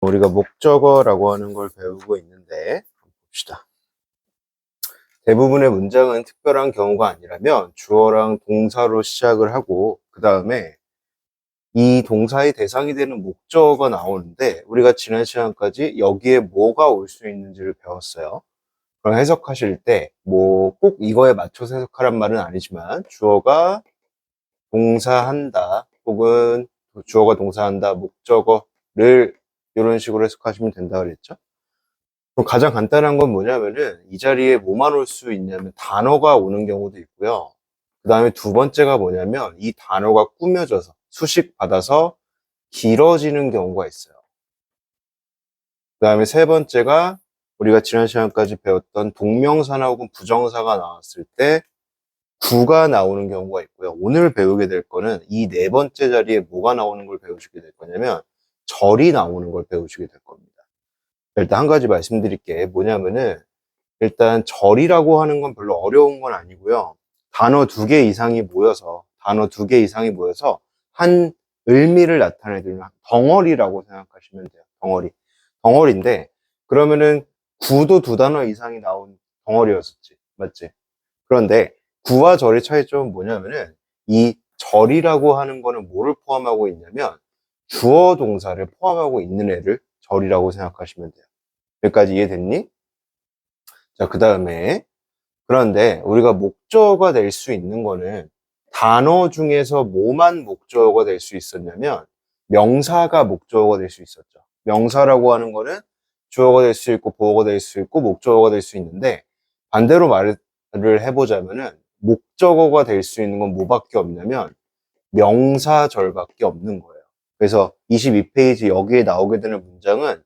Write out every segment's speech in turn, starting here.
우리가 목적어라고 하는 걸 배우고 있는데 봅시다. 대부분의 문장은 특별한 경우가 아니라면 주어랑 동사로 시작을 하고 그 다음에 이 동사의 대상이 되는 목적어가 나오는데 우리가 지난 시간까지 여기에 뭐가 올 수 있는지를 배웠어요. 그럼 해석하실 때 뭐 꼭 이거에 맞춰서 해석하란 말은 아니지만 주어가 동사한다 혹은 주어가 동사한다 목적어를 이런 식으로 해석하시면 된다 그랬죠. 그럼 가장 간단한 건 뭐냐면은 이 자리에 뭐만 올 수 있냐면 단어가 오는 경우도 있고요. 그 다음에 두 번째가 뭐냐면 이 단어가 꾸며져서 수식 받아서 길어지는 경우가 있어요. 그 다음에 세 번째가 우리가 지난 시간까지 배웠던 동명사나 혹은 부정사가 나왔을 때 구가 나오는 경우가 있고요. 오늘 배우게 될 거는 이 네 번째 자리에 뭐가 나오는 걸 배우시게 될 거냐면 절이 나오는 걸 배우시게 될 겁니다. 일단 한 가지 말씀드릴게 뭐냐면은 일단 절이라고 하는 건 별로 어려운 건 아니고요. 단어 두 개 이상이 모여서 한 의미를 나타내는 덩어리라고 생각하시면 돼요. 덩어리인데 그러면은 구도 두 단어 이상이 나온 덩어리였었지. 맞지? 그런데 구와 절의 차이점은 뭐냐면은 이 절이라고 하는 거는 뭐를 포함하고 있냐면 주어 동사를 포함하고 있는 애를 절이라고 생각하시면 돼요. 여기까지 이해됐니? 자, 그 다음에 그런데 우리가 목적어가 될 수 있는 거는 단어 중에서 뭐만 목적어가 될 수 있었냐면 명사가 목적어가 될 수 있었죠. 명사라고 하는 거는 주어가 될 수 있고 보어가 될 수 있고 목적어가 될 수 있는데 반대로 말을 해보자면은 목적어가 될 수 있는 건 뭐밖에 없냐면 명사절밖에 없는 거예요. 그래서 22페이지 여기에 나오게 되는 문장은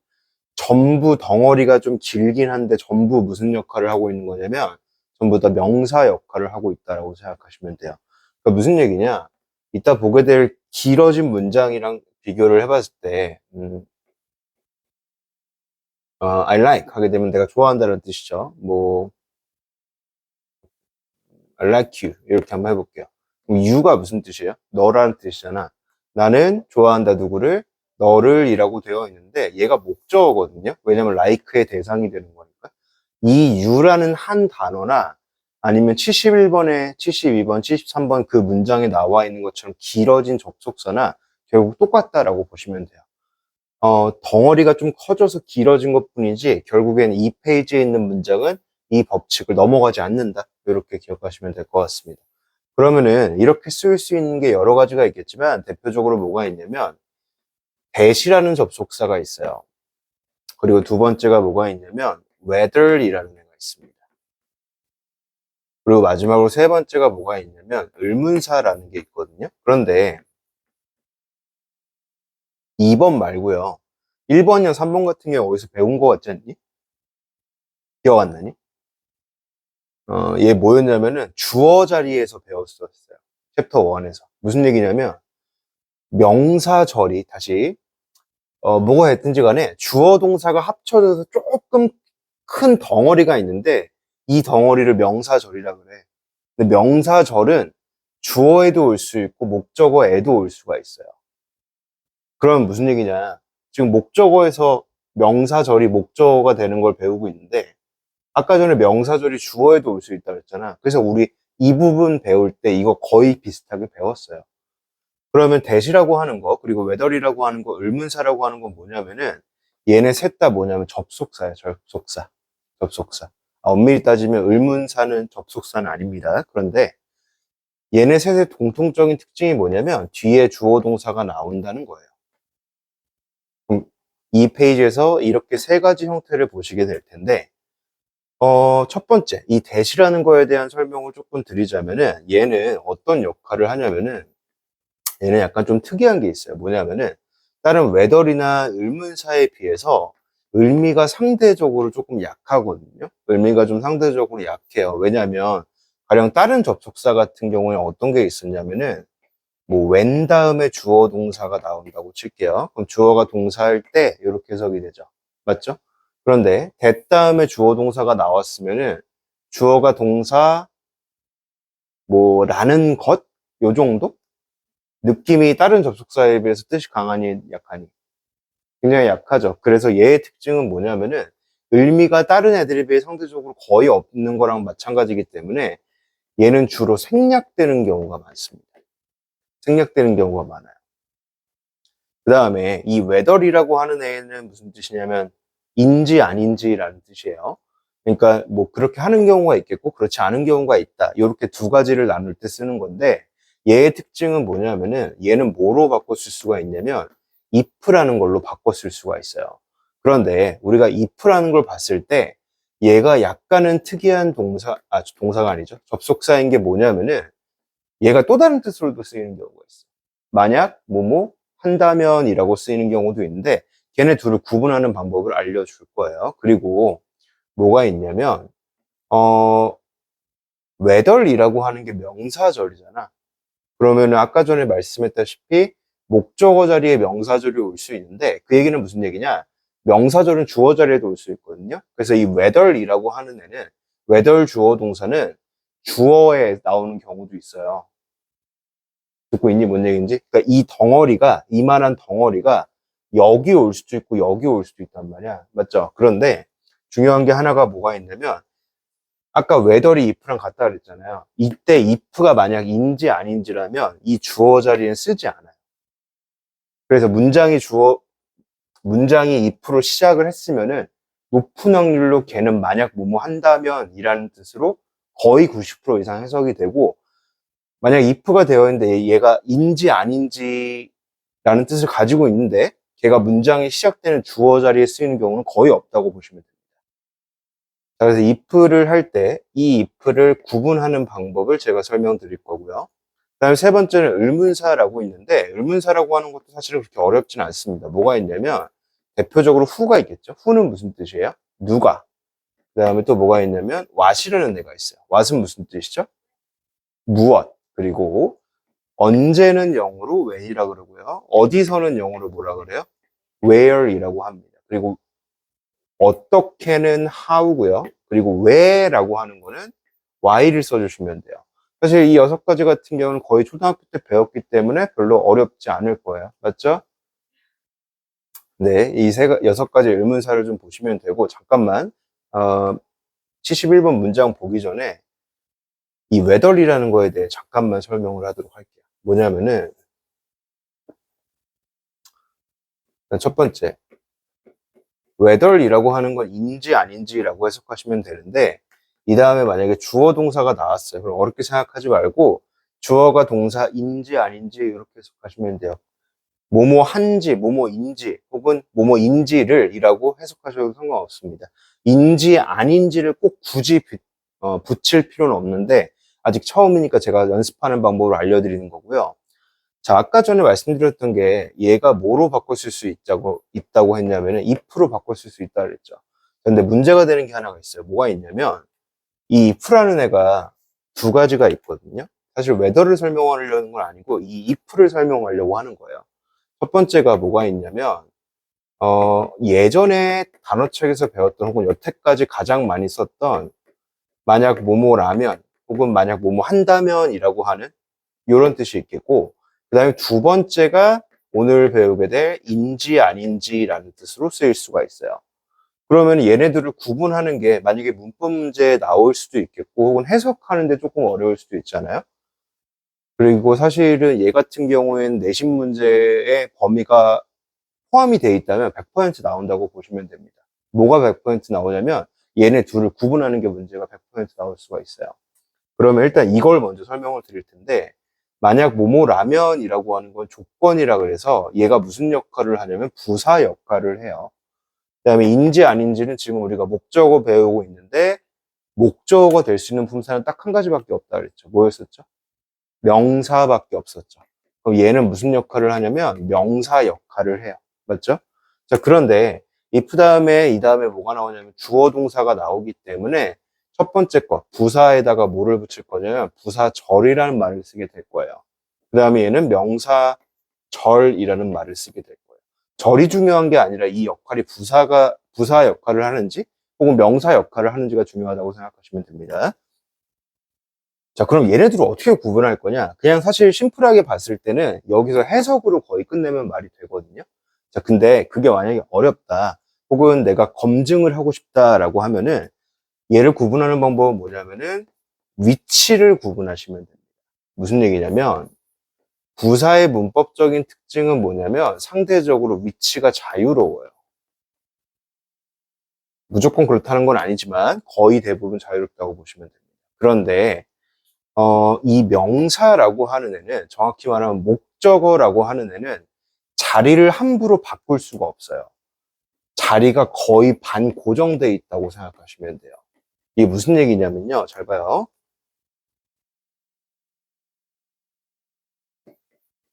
전부 덩어리가 좀 길긴 한데 전부 무슨 역할을 하고 있는 거냐면 전부 다 명사 역할을 하고 있다라고 생각하시면 돼요. 그러니까 무슨 얘기냐? 이따 보게 될 길어진 문장이랑 비교를 해봤을 때 I like 하게 되면 내가 좋아한다는 뜻이죠. 뭐 I like you 이렇게 한번 해볼게요. 그럼 you가 무슨 뜻이에요? 너라는 뜻이잖아. 나는 좋아한다 누구를? 너를 이라고 되어 있는데 얘가 목적어거든요. 왜냐면 like의 대상이 되는 거니까. 이 you라는 한 단어나 아니면 71번에 72번, 73번 그 문장에 나와 있는 것처럼 길어진 접속사나 결국 똑같다라고 보시면 돼요. 덩어리가 좀 커져서 길어진 것 뿐이지 결국엔 이 페이지에 있는 문장은 이 법칙을 넘어가지 않는다. 이렇게 기억하시면 될 것 같습니다. 그러면은 이렇게 쓸 수 있는 게 여러 가지가 있겠지만 대표적으로 뭐가 있냐면 that이라는 접속사가 있어요. 그리고 두 번째가 뭐가 있냐면 whether이라는 애가 있습니다. 그리고 마지막으로 세 번째가 뭐가 있냐면 의문사라는 게 있거든요. 그런데 2번 말고요. 1번이랑 3번 같은 경우 어디서 배운 거 같지 않니? 기억 안 나니? 얘 뭐였냐면은 주어 자리에서 배웠었어요. 챕터 1에서. 무슨 얘기냐면 명사절이 다시 뭐가 됐든지 간에 주어 동사가 합쳐져서 조금 큰 덩어리가 있는데 이 덩어리를 명사절이라 그래. 근데 명사절은 주어에도 올 수 있고 목적어에도 올 수가 있어요. 그럼 무슨 얘기냐? 지금 목적어에서 명사절이 목적어가 되는 걸 배우고 있는데 아까 전에 명사절이 주어에도 올 수 있다고 했잖아. 그래서 우리 이 부분 배울 때 이거 거의 비슷하게 배웠어요. 그러면 that이라고 하는 거, 그리고 whether이라고 하는 거, 의문사라고 하는 건 뭐냐면은 얘네 셋 다 뭐냐면 접속사예요. 접속사. 엄밀히 따지면 의문사는 접속사는 아닙니다. 그런데 얘네 셋의 공통적인 특징이 뭐냐면 뒤에 주어 동사가 나온다는 거예요. 그럼 이 페이지에서 이렇게 세 가지 형태를 보시게 될 텐데 첫 번째, 이 that이라는 거에 대한 설명을 조금 드리자면은 얘는 어떤 역할을 하냐면은 얘는 약간 좀 특이한 게 있어요. 뭐냐면은 다른 whether이나 의문사에 비해서 의미가 상대적으로 조금 약하거든요. 의미가 좀 상대적으로 약해요. 왜냐하면 가령 다른 접속사 같은 경우에 어떤 게 있었냐면은 뭐 when 다음에 주어 동사가 나온다고 칠게요. 그럼 주어가 동사일 때 이렇게 해석이 되죠. 맞죠? 그런데 that 다음에 주어 동사가 나왔으면은 주어가 동사 뭐 라는 것 요 정도? 느낌이 다른 접속사에 비해서 뜻이 강하니 약하니 굉장히 약하죠. 그래서 얘의 특징은 뭐냐면은 의미가 다른 애들에 비해 상대적으로 거의 없는 거랑 마찬가지이기 때문에 얘는 주로 생략되는 경우가 많습니다. 생략되는 경우가 많아요. 그 다음에 이 whether이라고 하는 애는 무슨 뜻이냐면 인지 아닌지라는 뜻이에요. 그러니까 뭐 그렇게 하는 경우가 있겠고 그렇지 않은 경우가 있다. 이렇게 두 가지를 나눌 때 쓰는 건데 얘의 특징은 뭐냐면은 얘는 뭐로 바꿔 쓸 수가 있냐면 if라는 걸로 바꿔 쓸 수가 있어요. 그런데 우리가 if라는 걸 봤을 때 얘가 약간은 특이한 동사가 아니죠. 접속사인 게 뭐냐면은 얘가 또 다른 뜻으로도 쓰이는 경우가 있어요. 만약 뭐뭐 한다면이라고 쓰이는 경우도 있는데 걔네 둘을 구분하는 방법을 알려줄 거예요. 그리고 뭐가 있냐면 whether이라고 하는 게 명사절이잖아. 그러면은 아까 전에 말씀했다시피 목적어 자리에 명사절이 올 수 있는데 그 얘기는 무슨 얘기냐? 명사절은 주어 자리에도 올 수 있거든요. 그래서 이 whether이라고 하는 애는 whether 주어 동사는 주어에 나오는 경우도 있어요. 듣고 있니? 뭔 얘기인지? 그러니까 이 덩어리가, 이만한 덩어리가 여기 올 수도 있고 여기 올 수도 있단 말이야. 맞죠? 그런데 중요한 게 하나가 뭐가 있냐면 아까 whether이 if랑 같다 그랬잖아요. 이때 if가 만약 인지 아닌지라면 이 주어 자리엔 쓰지 않아요. 그래서 문장이 if로 시작을 했으면은 높은 확률로 걔는 만약 뭐뭐 한다면 이라는 뜻으로 거의 90% 이상 해석이 되고 만약 if가 되어 있는데 얘가 인지 아닌지라는 뜻을 가지고 있는데 걔가 문장이 시작되는 주어 자리에 쓰이는 경우는 거의 없다고 보시면 됩니다. 자, 그래서 if를 할 때 이 if를 구분하는 방법을 제가 설명드릴 거고요. 그다음에 세 번째는 의문사라고 있는데 의문사라고 하는 것도 사실은 그렇게 어렵지는 않습니다. 뭐가 있냐면 대표적으로 who가 있겠죠. who는 무슨 뜻이에요? 누가. 그다음에 또 뭐가 있냐면 what이라는 애가 있어요. what은 무슨 뜻이죠? 무엇. 그리고 언제는 영어로 when이라 그러고요. 어디서는 영어로 뭐라 그래요? where이라고 합니다. 그리고 어떻게는 how고요. 그리고 왜라고 하는 거는 why를 써주시면 돼요. 사실 이 6가지 같은 경우는 거의 초등학교 때 배웠기 때문에 별로 어렵지 않을 거예요. 맞죠? 네, 이 6가지 의문사를 좀 보시면 되고 잠깐만 71번 문장 보기 전에 이 whether이라는 거에 대해 잠깐만 설명을 하도록 할게요. 뭐냐면은 첫 번째 whether이라고 하는 건 인지 아닌지라고 해석하시면 되는데 이 다음에 만약에 주어 동사가 나왔어요. 그럼 어렵게 생각하지 말고 주어가 동사인지 아닌지 이렇게 해석하시면 돼요. 뭐뭐 한지, 뭐뭐인지 혹은 뭐뭐인지를 이라고 해석하셔도 상관없습니다. 인지 아닌지를 꼭 굳이 붙일 필요는 없는데 아직 처음이니까 제가 연습하는 방법을 알려드리는 거고요. 자, 아까 전에 말씀드렸던 게 얘가 뭐로 바꿔 쓸 수 있다고 했냐면은 if로 바꿔 쓸 수 있다 그랬죠. 근데 문제가 되는 게 하나가 있어요. 뭐가 있냐면 이 if라는 애가 두 가지가 있거든요. 사실 whether를 설명하려는 건 아니고 이 if를 설명하려고 하는 거예요. 첫 번째가 뭐가 있냐면 예전에 단어책에서 배웠던 혹은 여태까지 가장 많이 썼던 만약 뭐뭐라면 혹은 만약 뭐뭐 한다면이라고 하는 이런 뜻이 있겠고 그 다음에 두 번째가 오늘 배우게 될 인지 아닌지라는 뜻으로 쓰일 수가 있어요. 그러면 얘네들을 구분하는 게 만약에 문법 문제에 나올 수도 있겠고 혹은 해석하는데 조금 어려울 수도 있잖아요. 그리고 사실은 얘 같은 경우에는 내신 문제의 범위가 포함이 돼 있다면 100% 나온다고 보시면 됩니다. 뭐가 100% 나오냐면 얘네 둘을 구분하는 게 문제가 100% 나올 수가 있어요. 그러면 일단 이걸 먼저 설명을 드릴 텐데 만약 뭐뭐라면이라고 하는 건 조건이라 그래서 얘가 무슨 역할을 하냐면 부사 역할을 해요. 그 다음에 인지 아닌지는 지금 우리가 목적어 배우고 있는데 목적어가 될 수 있는 품사는 딱 한 가지밖에 없다 그랬죠. 뭐였었죠? 명사밖에 없었죠. 그럼 얘는 무슨 역할을 하냐면 명사 역할을 해요. 맞죠? 자, 그런데 if 다음에 이 다음에 뭐가 나오냐면 주어 동사가 나오기 때문에 첫 번째 거 부사에다가 뭐를 붙일 거냐면 부사절이라는 말을 쓰게 될 거예요. 그 다음에 얘는 명사절이라는 말을 쓰게 될 거예요. 절이 중요한 게 아니라 이 역할이 부사 역할을 하는지 혹은 명사 역할을 하는지가 중요하다고 생각하시면 됩니다. 자, 그럼 얘네들을 어떻게 구분할 거냐? 그냥 사실 심플하게 봤을 때는 여기서 해석으로 거의 끝내면 말이 되거든요. 자, 근데 그게 만약에 어렵다, 혹은 내가 검증을 하고 싶다라고 하면은 얘를 구분하는 방법은 뭐냐면은 위치를 구분하시면 됩니다. 무슨 얘기냐면 부사의 문법적인 특징은 뭐냐면 상대적으로 위치가 자유로워요. 무조건 그렇다는 건 아니지만 거의 대부분 자유롭다고 보시면 됩니다. 그런데 이 명사라고 하는 애는, 정확히 말하면 목적어라고 하는 애는 자리를 함부로 바꿀 수가 없어요. 자리가 거의 반고정되어 있다고 생각하시면 돼요. 이게 무슨 얘기냐면요. 잘 봐요.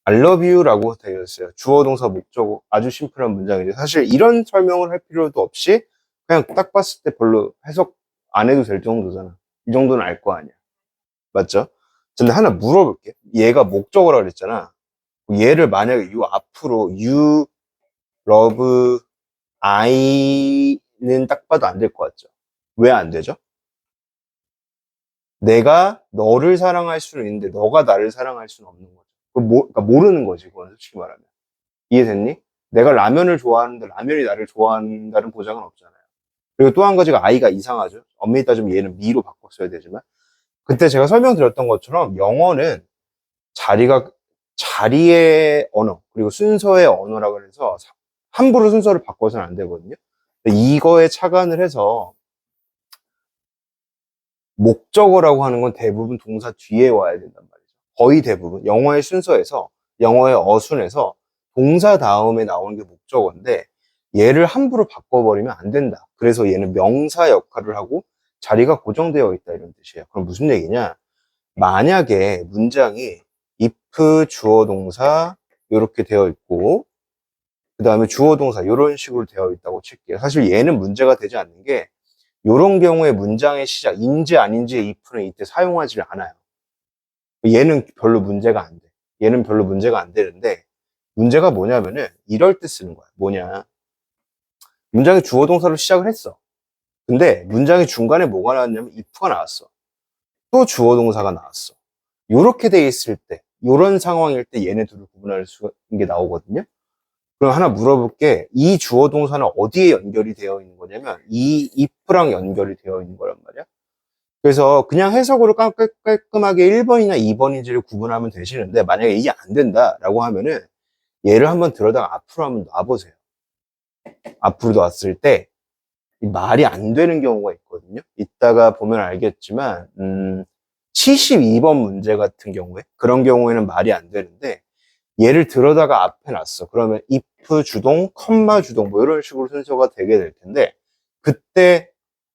I love you라고 되어 있어요. 주어, 동사, 목적어. 아주 심플한 문장이죠. 사실 이런 설명을 할 필요도 없이 그냥 딱 봤을 때 별로 해석 안 해도 될 정도잖아. 이 정도는 알 거 아니야. 맞죠? 근데 하나 물어볼게. 얘가 목적어라 그랬잖아. 얘를 만약에 요 앞으로 you love I는 딱 봐도 안 될 것 같죠? 왜 안 되죠? 내가 너를 사랑할 수는 있는데 너가 나를 사랑할 수는 없는 거죠. 그러니까 모르는 거지, 그건 솔직히 말하면. 이해됐니? 내가 라면을 좋아하는데 라면이 나를 좋아한다는 보장은 없잖아요. 그리고 또 한 가지가 아이가 이상하죠. 엄밀히 따지면 얘는 미로 바꿨어야 되지만, 그때 제가 설명드렸던 것처럼 영어는 자리의 언어, 그리고 순서의 언어라 그래서 함부로 순서를 바꿔서는 안 되거든요. 이거에 착안을 해서 목적어라고 하는 건 대부분 동사 뒤에 와야 된단 말이죠. 거의 대부분 영어의 순서에서, 영어의 어순에서 동사 다음에 나오는 게 목적어인데 얘를 함부로 바꿔버리면 안 된다. 그래서 얘는 명사 역할을 하고 자리가 고정되어 있다, 이런 뜻이에요. 그럼 무슨 얘기냐? 만약에 문장이 if 주어 동사 이렇게 되어 있고 그 다음에 주어 동사 이런 식으로 되어 있다고 칠게요. 사실 얘는 문제가 되지 않는 게, 이런 경우에 문장의 시작, 인지 아닌지의 if는 이때 사용하지 않아요. 얘는 별로 문제가 안 돼. 얘는 별로 문제가 안 되는데, 문제가 뭐냐면은 이럴 때 쓰는 거야. 뭐냐? 문장의 주어 동사로 시작을 했어. 근데 문장의 중간에 뭐가 나왔냐면 if가 나왔어. 또 주어 동사가 나왔어. 요렇게 돼 있을 때, 요런 상황일 때 얘네 둘을 구분할 수 있는 게 나오거든요. 그럼 하나 물어볼게. 이 주어 동사는 어디에 연결이 되어 있는 거냐면 이 if랑 연결이 되어 있는 거란 말이야. 그래서 그냥 해석으로 깔끔하게 1번이나 2번인지를 구분하면 되시는데, 만약에 이게 안 된다라고 하면은 얘를 한번 들어다가 앞으로 한번 놔보세요. 앞으로 놨을 때 말이 안 되는 경우가 있거든요. 이따가 보면 알겠지만 72번 문제 같은 경우에, 그런 경우에는 말이 안 되는데 얘를 들어다가 앞에 놨어. 그러면 if 주동, 컴마 주동 뭐 이런 식으로 순서가 되게 될 텐데, 그때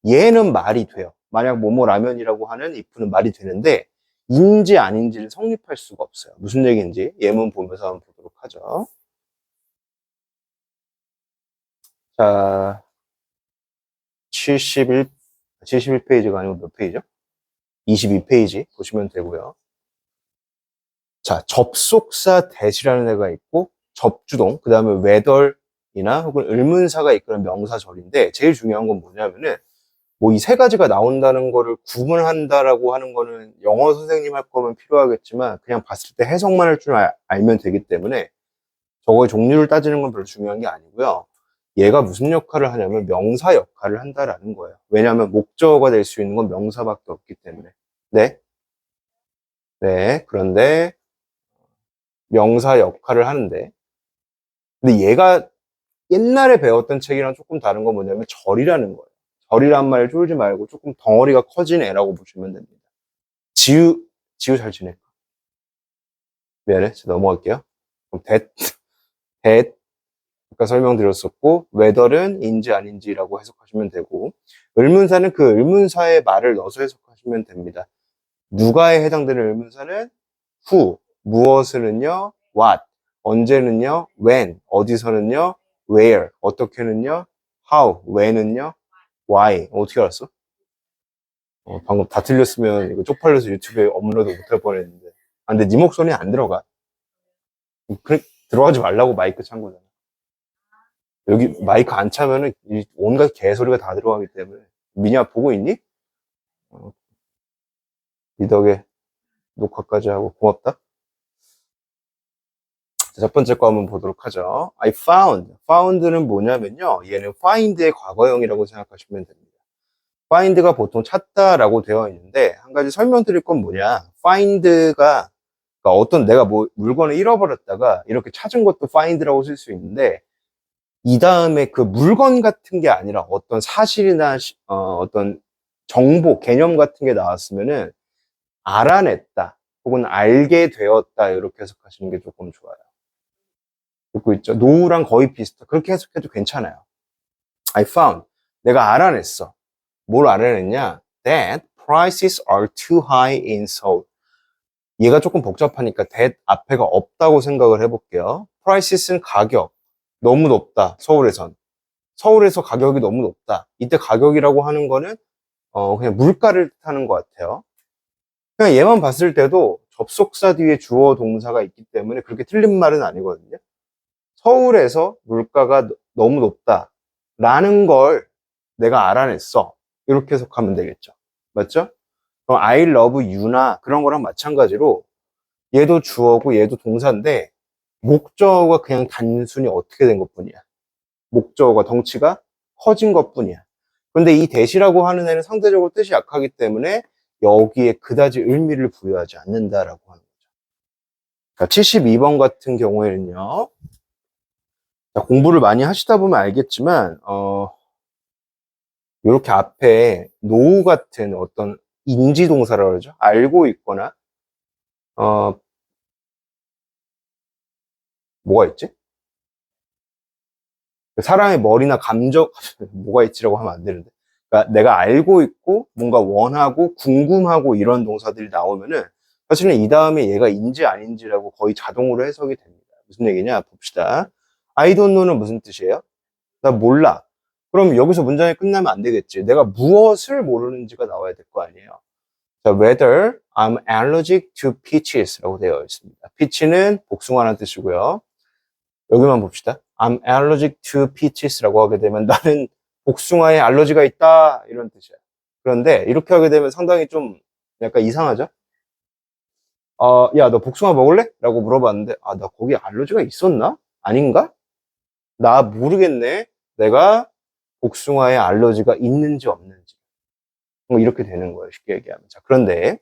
얘는 말이 돼요. 만약 뭐뭐 라면이라고 하는 if는 말이 되는데 인지 아닌지를 성립할 수가 없어요. 무슨 얘기인지 예문 보면서 한번 보도록 하죠. 자, 71페이지가 아니고 몇 페이지죠? 22페이지 보시면 되고요. 자, 접속사 대시라는 애가 있고 접주동, 그 다음에 whether이나 혹은 의문사가 이끄는 명사절인데, 제일 중요한 건 뭐냐면은 뭐 이 세 가지가 나온다는 거를 구분한다라고 하는 거는 영어 선생님 할 거면 필요하겠지만 그냥 봤을 때 해석만 할 줄 알면 되기 때문에 저거의 종류를 따지는 건 별로 중요한 게 아니고요. 얘가 무슨 역할을 하냐면 명사 역할을 한다라는 거예요. 왜냐하면 목적어가 될 수 있는 건 명사밖에 없기 때문에. 네? 네. 그런데 명사 역할을 하는데, 근데 얘가 옛날에 배웠던 책이랑 조금 다른 건 뭐냐면 절이라는 거예요. 절이란 말 쫄지 말고 조금 덩어리가 커진 애라고 보시면 됩니다. 지우 잘 지낼까? 미안해. 넘어갈게요. 그럼 that, 아까 설명드렸었고, whether는 인지 아닌지라고 해석하시면 되고, 의문사는 그 의문사의 말을 넣어서 해석하시면 됩니다. 누가에 해당되는 의문사는 who, 무엇을은요, what, 언제는요, when, 어디서는요, where, 어떻게는요, how, when은요, why. 어떻게 알았어? 방금 다 틀렸으면 이거 쪽팔려서 유튜브에 업로드 못할 뻔했는데. 아, 근데 네 목소리 안 들어가. 그래, 들어가지 말라고 마이크 찬 거잖아. 여기 마이크 안 차면은 온갖 개소리가 다 들어가기 때문에. 미니야 보고 있니? 어, 니 덕에 녹화까지 하고 고맙다. 첫 번째 거 한번 보도록 하죠. I found. found는 뭐냐면요. 얘는 find의 과거형이라고 생각하시면 됩니다. find가 보통 찾다라고 되어 있는데 한 가지 설명드릴 건 뭐냐. find가 그러니까 어떤 내가 뭐 물건을 잃어버렸다가 이렇게 찾은 것도 find라고 쓸 수 있는데 이 다음에 그 물건 같은 게 아니라 어떤 사실이나 어떤 정보, 개념 같은 게 나왔으면은 알아냈다 혹은 알게 되었다 이렇게 해석하시는 게 조금 좋아요. 듣고 있죠? 노우랑 거의 비슷해. 그렇게 해석해도 괜찮아요. I found. 내가 알아냈어. 뭘 알아냈냐? That prices are too high in Seoul. 얘가 조금 복잡하니까 that 앞에가 없다고 생각을 해볼게요. prices는 가격. 너무 높다. 서울에선. 서울에서 가격이 너무 높다. 이때 가격이라고 하는 거는 그냥 물가를 뜻하는 것 같아요. 그냥 얘만 봤을 때도 접속사 뒤에 주어 동사가 있기 때문에 그렇게 틀린 말은 아니거든요. 서울에서 물가가 너무 높다. 라는 걸 내가 알아냈어. 이렇게 해석하면 되겠죠. 맞죠? 그럼 I love you나 그런 거랑 마찬가지로 얘도 주어고 얘도 동사인데 목적어가 그냥 단순히 어떻게 된 것뿐이야. 목적어가 덩치가 커진 것뿐이야. 그런데 이 대시라고 하는 애는 상대적으로 뜻이 약하기 때문에 여기에 그다지 의미를 부여하지 않는다라고 하는 거죠. 자, 72번 같은 경우에는요. 자, 공부를 많이 하시다 보면 알겠지만 이렇게 앞에 노우 같은 어떤 인지동사라고 그러죠. 알고 있거나 어 뭐가 있지? 사람의 머리나 감정 뭐가 있지라고 하면 안 되는데 그러니까 내가 알고 있고 뭔가 원하고 궁금하고 이런 동사들이 나오면은 사실은 이 다음에 얘가 인지 아닌지라고 거의 자동으로 해석이 됩니다. 무슨 얘기냐 봅시다. I don't know는 무슨 뜻이에요? 나 몰라. 그럼 여기서 문장이 끝나면 안 되겠지. 내가 무엇을 모르는지가 나와야 될 거 아니에요. 자, whether I'm allergic to peaches라고 되어 있습니다. peach는 복숭아라는 뜻이고요. 여기만 봅시다. I'm allergic to peaches라고 하게 되면 나는 복숭아에 알러지가 있다 이런 뜻이에요. 그런데 이렇게 하게 되면 상당히 좀 약간 이상하죠? 야, 너 복숭아 먹을래? 라고 물어봤는데 나 거기 알러지가 있었나? 아닌가? 나 모르겠네. 내가 복숭아에 알러지가 있는지 없는지. 뭐 이렇게 되는 거예요. 쉽게 얘기하면. 자, 그런데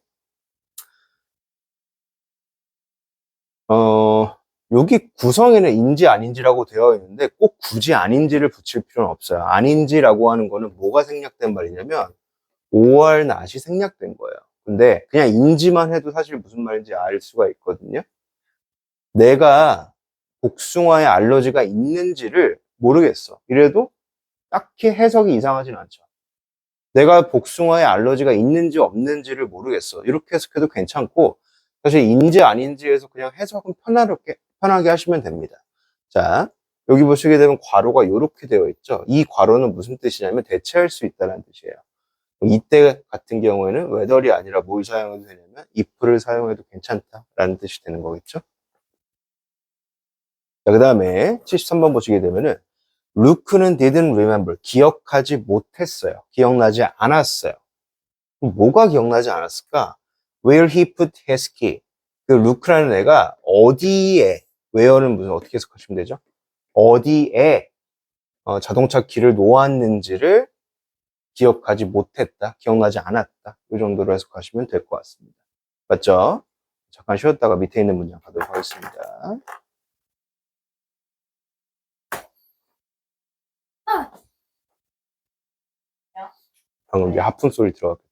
여기 구성에는 인지 아닌지라고 되어 있는데 꼭 굳이 아닌지를 붙일 필요는 없어요. 아닌지라고 하는 거는 뭐가 생략된 말이냐면 or not이 생략된 거예요. 근데 그냥 인지만 해도 사실 무슨 말인지 알 수가 있거든요. 내가 복숭아에 알러지가 있는지를 모르겠어. 이래도 딱히 해석이 이상하진 않죠. 내가 복숭아에 알러지가 있는지 없는지를 모르겠어. 이렇게 해석해도 괜찮고 사실 인지 아닌지에서 그냥 해석은 편하게 하시면 됩니다. 자, 여기 보시게 되면 괄호가 이렇게 되어 있죠. 이 괄호는 무슨 뜻이냐면 대체할 수 있다는 뜻이에요. 이때 같은 경우에는 whether이 아니라 뭘 사용해도 되냐면 if를 사용해도 괜찮다라는 뜻이 되는 거겠죠. 자, 그 다음에 73번 보시게 되면은 루크는 didn't remember, 기억하지 못했어요. 기억나지 않았어요. 뭐가 기억나지 않았을까? Where he put his key. 그 루크라는 애가 어디에, where는 무슨 어떻게 해석하시면 되죠? 어디에 자동차 키를 놓았는지를 기억하지 못했다, 기억나지 않았다. 이 정도로 해석하시면 될 것 같습니다. 맞죠? 잠깐 쉬었다가 밑에 있는 문장 가도록 하겠습니다. 방금 이제 하품 소리 들어갔겠다.